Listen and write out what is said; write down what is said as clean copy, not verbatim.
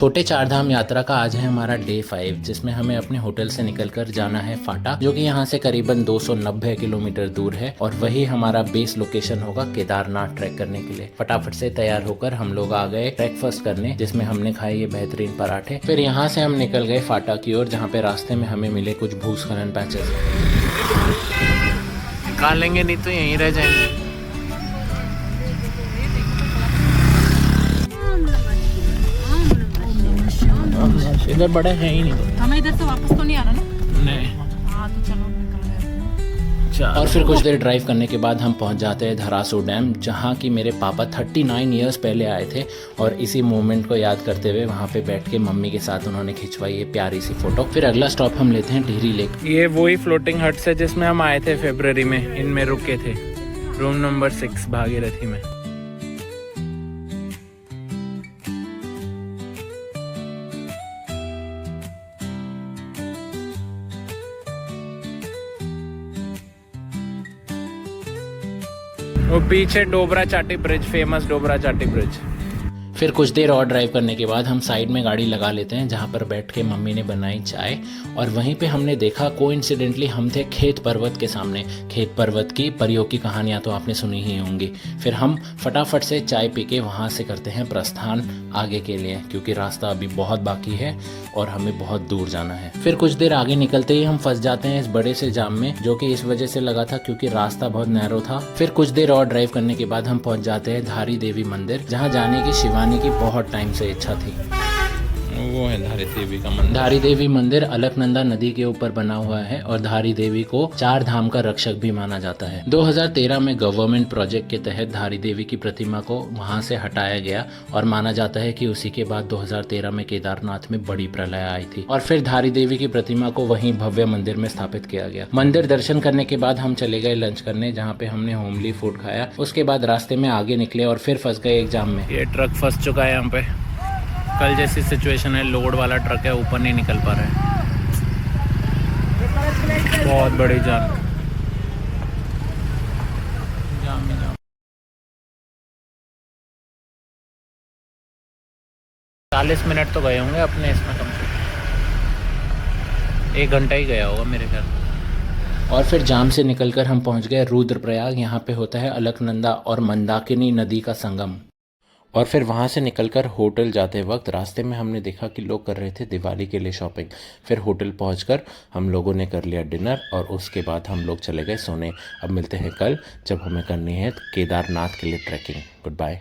छोटे चारधाम यात्रा का आज है हमारा डे 5, जिसमें हमें अपने होटल से निकलकर जाना है फाटा, जो कि यहाँ से करीबन 290 किलोमीटर दूर है और वही हमारा बेस लोकेशन होगा केदारनाथ ट्रैक करने के लिए। फटाफट से तैयार होकर हम लोग आ गए ब्रेकफास्ट करने, जिसमें हमने खाए ये बेहतरीन पराठे। फिर यहाँ से हम निकल गए फाटा की ओर, जहाँ पे रास्ते में हमें मिले कुछ भूस्खलन पैचेस। निकाल लेंगे नहीं तो यहीं रह जाएंगे। इधर बड़े हैं ही नहीं तो हमें इधर से वापस तो नहीं आना ना। नहीं। हाँ तो चलो निकल गए। और फिर कुछ देर ड्राइव करने के बाद हम पहुंच जाते हैं धरासू डैम, जहां की मेरे पापा 39 इयर्स पहले आए थे और इसी मोमेंट को याद करते हुए वहां पे बैठ के मम्मी के साथ उन्होंने खिंचवाई ये प्यारी सी फोटो। फिर अगला स्टॉप हम लेते हैं टिहरी लेक। ये वही फ्लोटिंग हट्स है जिसमें हम आए थे फरवरी में, इनमें रुके थे, रूम नंबर 6 भागीरथी में। वो पीछे डोबरा चाटी ब्रिज, फेमस डोबरा चाटी ब्रिज। फिर कुछ देर और ड्राइव करने के बाद हम साइड में गाड़ी लगा लेते हैं, जहाँ पर बैठ के मम्मी ने बनाई चाय। और वहीं पे हमने देखा कोइंसिडेंटली हम थे खेत पर्वत के सामने। खेत पर्वत की परियों की कहानियाँ तो आपने सुनी ही होंगी। फिर हम फटाफट से चाय पी के वहाँ से करते हैं प्रस्थान आगे के लिए, क्योंकि रास्ता अभी बहुत बाकी है और हमें बहुत दूर जाना है। फिर कुछ देर आगे निकलते ही हम फंस जाते हैं इस बड़े से जाम में, जो कि इस वजह से लगा था क्योंकि रास्ता बहुत नैरो था। फिर कुछ देर और ड्राइव करने के बाद हम पहुंच जाते हैं धारी देवी मंदिर, जहाँ जाने की शिवानी की बहुत टाइम से इच्छा थी। वो है धारी देवी का मंदिर। धारी देवी मंदिर अलकनंदा नदी के ऊपर बना हुआ है और धारी देवी को 4 धाम का रक्षक भी माना जाता है। 2013 में गवर्नमेंट प्रोजेक्ट के तहत धारी देवी की प्रतिमा को वहां से हटाया गया और माना जाता है कि उसी के बाद 2013 में केदारनाथ में बड़ी प्रलय आई थी और फिर धारी देवी की प्रतिमा को वहीं भव्य मंदिर में स्थापित किया गया। मंदिर दर्शन करने के बाद हम चले गए लंच करने, जहाँ पे हमने होमली फूड खाया। उसके बाद रास्ते में आगे निकले और फिर फंस गए एक जाम में। ये ट्रक फंस चुका है यहाँ पे। कल जैसी सिचुएशन है, लोड वाला ट्रक है, ऊपर नहीं निकल पा रहा है। बहुत बड़ी जाम। 40 मिनट तो गए होंगे अपने इसमें, कम से कम 1 घंटा ही गया होगा मेरे ख्याल। और फिर जाम से निकलकर हम पहुंच गए रुद्रप्रयाग। यहाँ पे होता है अलकनंदा और मंदाकिनी नदी का संगम। और फिर वहाँ से निकलकर होटल जाते वक्त रास्ते में हमने देखा कि लोग कर रहे थे दिवाली के लिए शॉपिंग। फिर होटल पहुंचकर हम लोगों ने कर लिया डिनर और उसके बाद हम लोग चले गए सोने। अब मिलते हैं कल, जब हमें करनी है केदारनाथ के लिए ट्रैकिंग। Good bye.